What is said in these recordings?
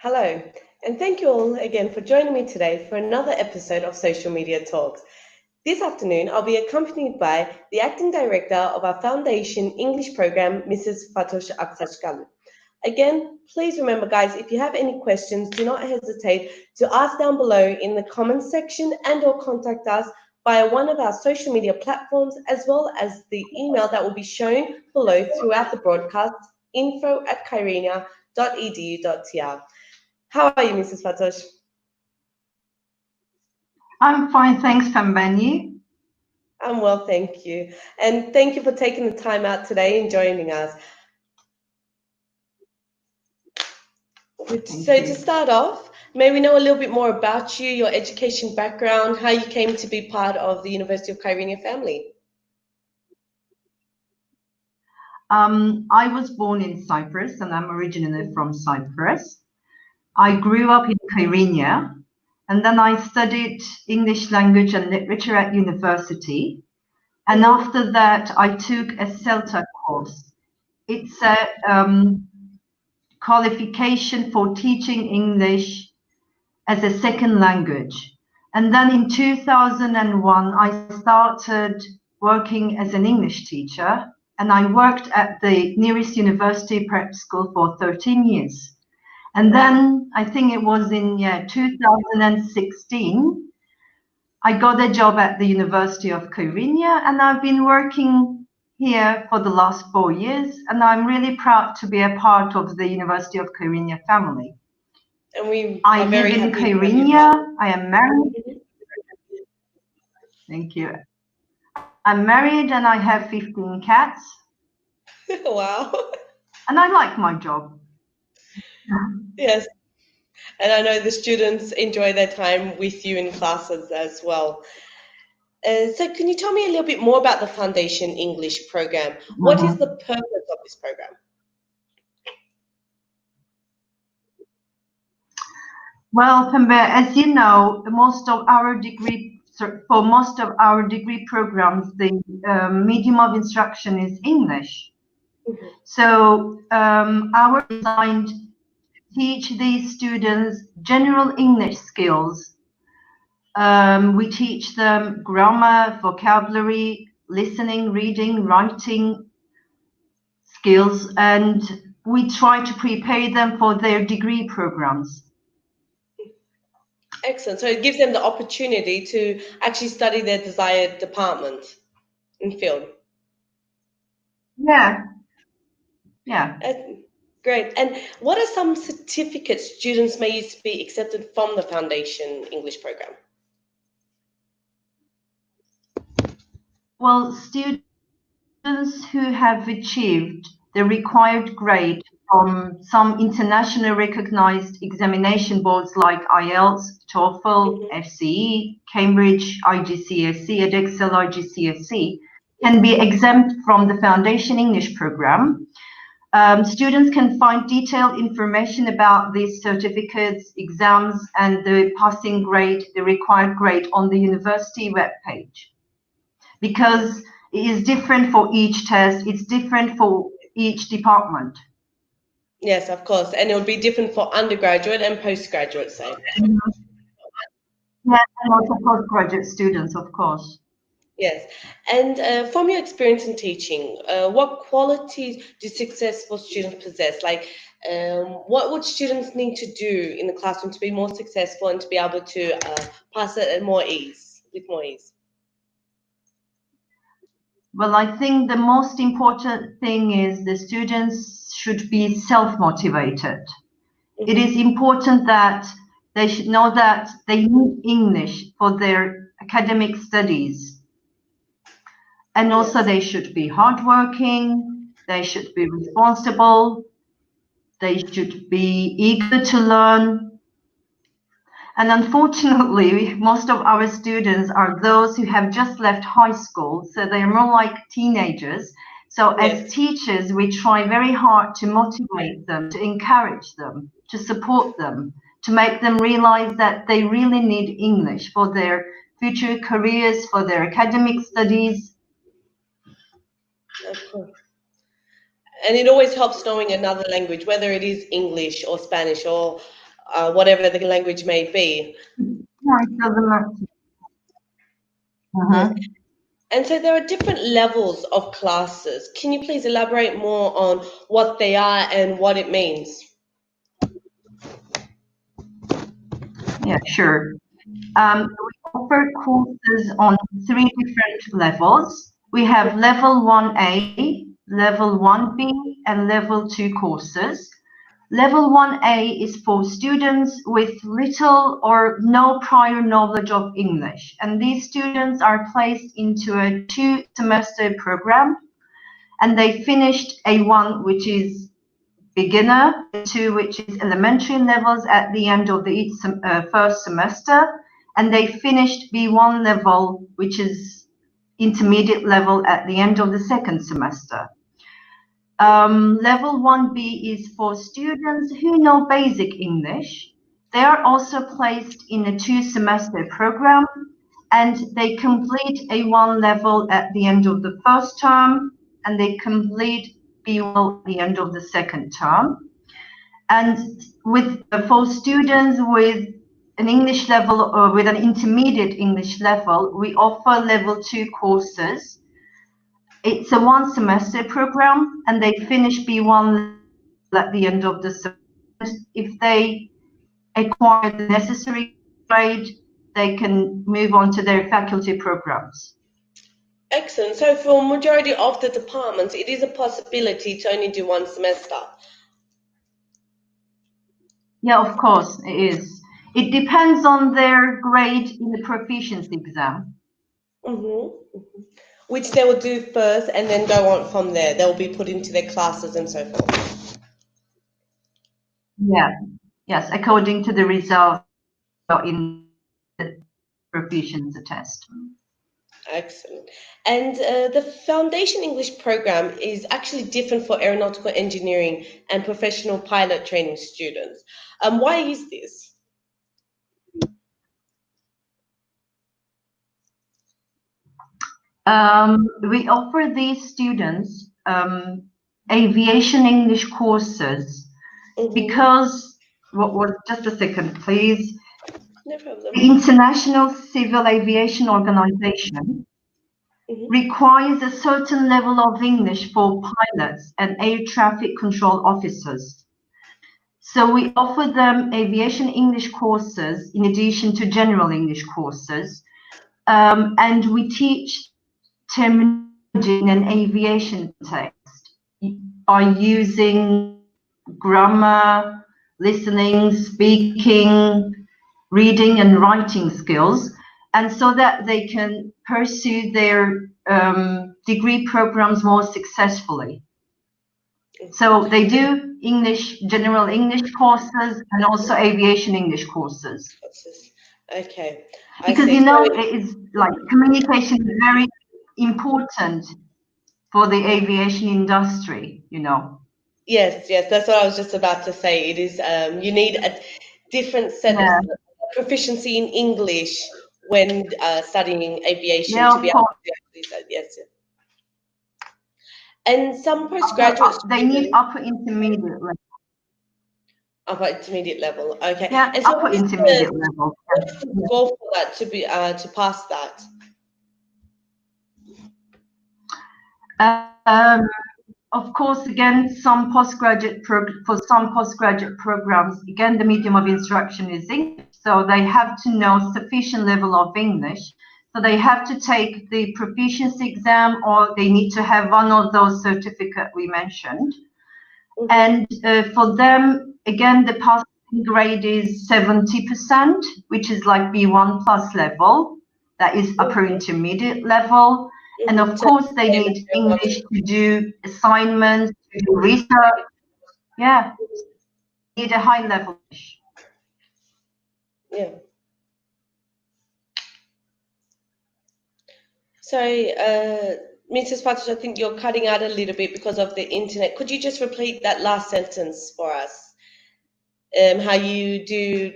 Hello, and thank you all again for joining me today for another episode of Social Media Talks. This afternoon, I'll be accompanied by the Acting Director of our Foundation English Program, Mrs. Fatosh Aksashkalu. Again, please remember, guys, if you have any questions, do not hesitate to ask down below in the comments section and/or contact us via one of our social media platforms, as well as the email that will be shown below throughout the broadcast, info@kyrenia.edu.tr. How are you, Mrs. Fatosh? I'm fine, thanks, Pambani. I'm well, thank you. And thank you for taking the time out today and joining us. To start off, may we know a little bit more about you, your education background, how you came to be part of the University of Kyrenia family? I was born in Cyprus and I'm originally from Cyprus. I grew up in Kyrenia and then I studied English language and literature at university. And after that, I took a CELTA course. It's a qualification for teaching English as a second language. And then in 2001, I started working as an English teacher, and I worked at the nearest university prep school for 13 years. And then I think it was in 2016, I got a job at the University of Kyrenia, and I've been working here for the last 4 years, and I'm really proud to be a part of the University of Kyrenia family. And I live in Kyrenia. I am married. Thank you. I'm married and I have 15 cats. Wow. And I like my job. Yes. And I know the students enjoy their time with you in classes as well. So can you tell me a little bit more about the Foundation English program? What is the purpose of this program? Well, Pembe, as you know, for most of our degree programs, the medium of instruction is English. Mm-hmm. So our designed to teach these students general English skills. We teach them grammar, vocabulary, listening, reading, writing skills, and we try to prepare them for their degree programs. Excellent. So it gives them the opportunity to actually study their desired department and field. Yeah. Great. And what are some certificates students may use to be accepted from the Foundation English program? Well, students who have achieved the required grade from some internationally recognized examination boards like IELTS, TOEFL, FCE, Cambridge, IGCSE, Edexcel, IGCSE can be exempt from the Foundation English program. Students can find detailed information about these certificates, exams, and the passing grade, the required grade on the university webpage. Because it is different for each test, it's different for each department. Yes, of course, and it will be different for undergraduate and postgraduate, say. Mm-hmm. Yeah, and also postgraduate students, of course. Yes, and from your experience in teaching, what qualities do successful students possess? Like, what would students need to do in the classroom to be more successful and to be able to pass it with more ease? Well, I think the most important thing is the students should be self-motivated. It is important that they should know that they need English for their academic studies. And also they should be hardworking, they should be responsible, they should be eager to learn. And unfortunately, most of our students are those who have just left high school, so they're more like teenagers. So as teachers, we try very hard to motivate them, to encourage them, to support them, to make them realize that they really need English for their future careers, for their academic studies. Of course. And it always helps knowing another language, whether it is English or Spanish or whatever the language may be. No, it doesn't matter. Yes. And so there are different levels of classes. Can you please elaborate more on what they are and what it means? Yeah, sure. We offer courses on 3 different levels. We have level 1A, level 1B, and level 2 courses. Level 1A is for students with little or no prior knowledge of English, and these students are placed into a 2-semester program, and they finished A1, which is beginner, A2, which is elementary levels at the end of the first semester, and they finished B1 level, which is intermediate level at the end of the second semester. Level 1B is for students who know basic English. They are also placed in a 2-semester program, and they complete A1 level at the end of the first term, and they complete B1 at the end of the second term. And for students with an English level or with an intermediate English level, we offer level 2 courses. It's a 1-semester program, and they finish B1 at the end of the semester. If they acquire the necessary grade, they can move on to their faculty programs. Excellent. So for majority of the departments, it is a possibility to only do 1 semester. Yeah, of course, it is. It depends on their grade in the proficiency exam. Which they will do first and then go on from there. They will be put into their classes and so forth. Yeah, yes, according to the results in the proficiency test. Excellent. And the Foundation English program is actually different for aeronautical engineering and professional pilot training students. Why is this? We offer these students aviation English courses because, just a second, please. No problem. The International Civil Aviation Organization requires a certain level of English for pilots and air traffic control officers. So we offer them aviation English courses in addition to general English courses, and we teach terminology in an aviation text by using grammar, listening, speaking, reading and writing skills, and so that they can pursue their degree programs more successfully. So they do English, general English courses and also aviation English courses. Okay. Because, you know, it is like communication is very important for the aviation industry, you know. Yes, that's what I was just about to say. It is, you need a different set of proficiency in English when studying aviation to be able to do that. Yes. And some postgraduate they need upper intermediate level. Upper intermediate level, okay. Yeah, and so upper intermediate level. What's the goal for that to be to pass that? Of course, again, for some postgraduate programs, again, the medium of instruction is English, so they have to know sufficient level of English So they have to take the proficiency exam, or they need to have one of those certificates we mentioned. And for them, again, the passing grade is 70%, which is like B1 plus level. That is upper intermediate level. And of course, they need English to do assignments, to do research. Yeah, need a high level. Yeah. Sorry, Mrs. Patrick, I think you're cutting out a little bit because of the internet. Could you just repeat that last sentence for us? How you do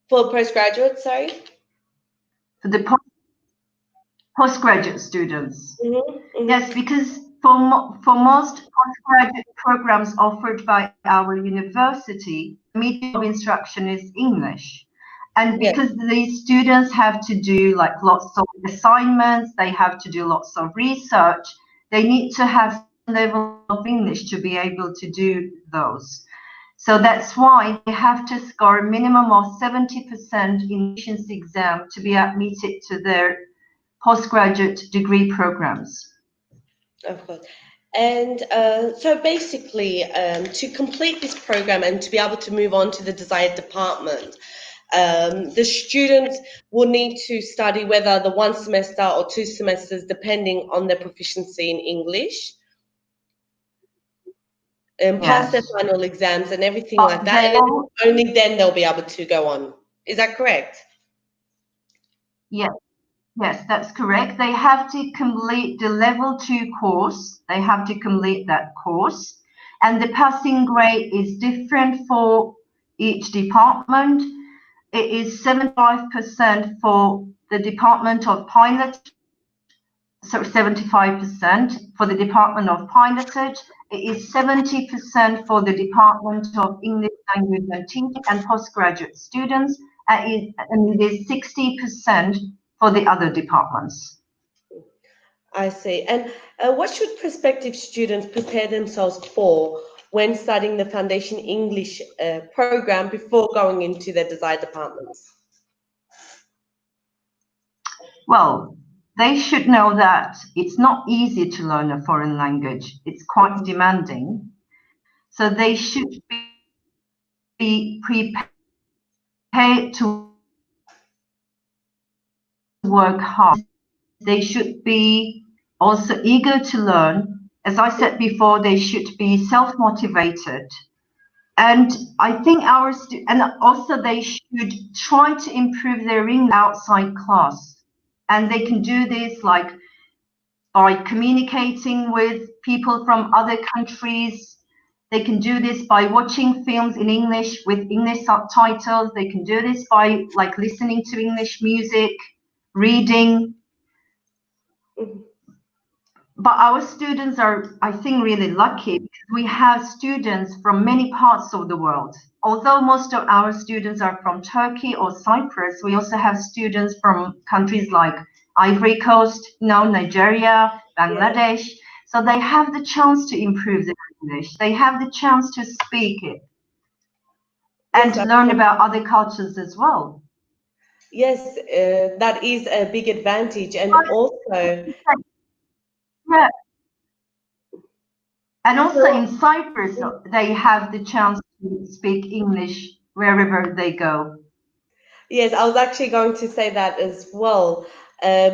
for postgraduate, sorry? For the postgraduate students. Mm-hmm. Yes, because for most postgraduate programs offered by our university, the medium of instruction is English. And because these students have to do like lots of assignments, they have to do lots of research, they need to have some level of English to be able to do those. So that's why they have to score a minimum of 70% in proficiency exam to be admitted to their postgraduate degree programs. Of course. And so basically, to complete this program and to be able to move on to the desired department, the students will need to study whether the 1 semester or 2 semesters, depending on their proficiency in English, and pass their final exams and everything like that. And only then they'll be able to go on. Is that correct? Yes. Yes, that's correct. They have to complete the level 2 course. They have to complete that course. And the passing grade is different for each department. It is 75% for the Department of Pilot, so 75% for the Department of Pilotage. It is 70% for the Department of English Language and Teaching and postgraduate students, and it is 60% for the other departments. I see. And what should prospective students prepare themselves for when studying the Foundation English program before going into their desired departments? Well, they should know that it's not easy to learn a foreign language. It's quite demanding. So they should be prepared to work hard. They should be also eager to learn. As I said before, they should be self-motivated. And I think and also they should try to improve their English outside class. And they can do this like by communicating with people from other countries. They can do this by watching films in English with English subtitles. They can do this by like listening to English music, reading. But our students are, I think, really lucky because we have students from many parts of the world. Although most of our students are from Turkey or Cyprus, we also have students from countries like Ivory Coast, Nigeria, Bangladesh. So they have the chance to improve their English. They have the chance to speak it and to learn about other cultures as well. Yes, that is a big advantage. And also... Yeah. And also in Cyprus, they have the chance to speak English wherever they go. Yes, I was actually going to say that as well.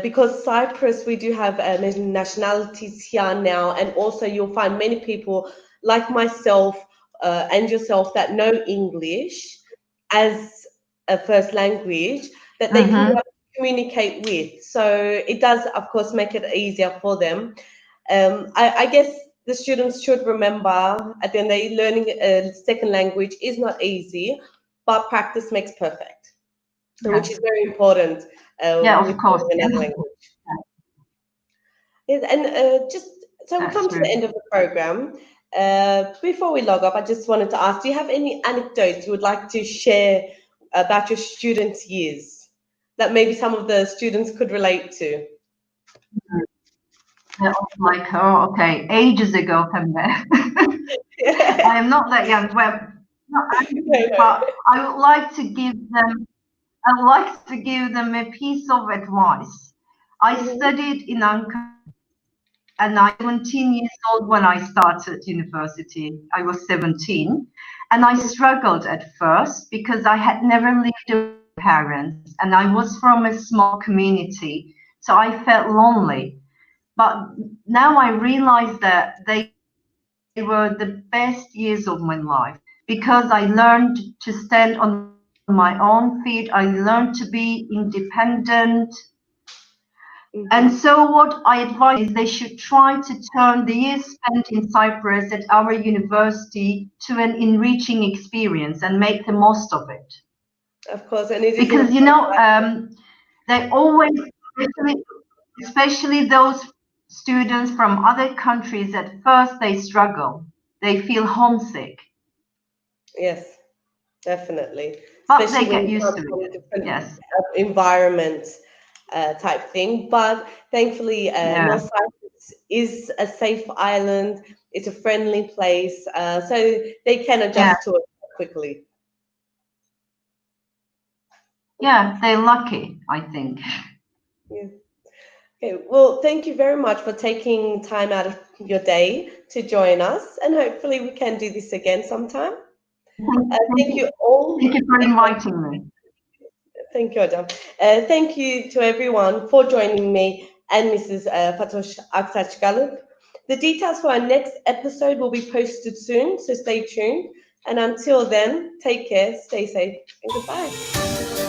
Because Cyprus, we do have many nationalities here now, and also you'll find many people like myself and yourself that know English as a first language that they can communicate with. So it does, of course, make it easier for them. I guess the students should remember at the end that learning a second language is not easy, but practice makes perfect, which is very important. Of course. Another language. Yes, and just so we come to the end of the program. Before we log off, I just wanted to ask: do you have any anecdotes you would like to share about your students' years that maybe some of the students could relate to? Like, oh, okay, ages ago, I am not that young. Well, but I would like to give them I'd like to give them a piece of advice. I Mhm. studied in Ankara, and I was 17 years old when I started university. I was 17, and I struggled at first because I had never lived with parents, and I was from a small community, so I felt lonely. But now I realize that they were the best years of my life because I learned to stand on my own feet. I learned to be independent. And so what I advise is they should try to turn the years spent in Cyprus at our university to an enriching experience and make the most of it. Of course, and it is Because, you know, they always, especially those students from other countries, at first they struggle. They feel homesick. yes, definitely. But they Especially when get you used come to from it. different Yes. environments type thing. But thankfully, Yeah. North Cyprus is a safe island. It's a friendly place, so they can Yeah. adjust to it quickly. Yeah. They're lucky, I think. Yeah. Okay. Well, thank you very much for taking time out of your day to join us, and hopefully we can do this again sometime. Thank you all. Thank you for inviting me. Thank you, Adam. Thank you to everyone for joining me and Mrs. Fatosh Aksachgalup. The details for our next episode will be posted soon, so stay tuned. And until then, take care, stay safe, and goodbye.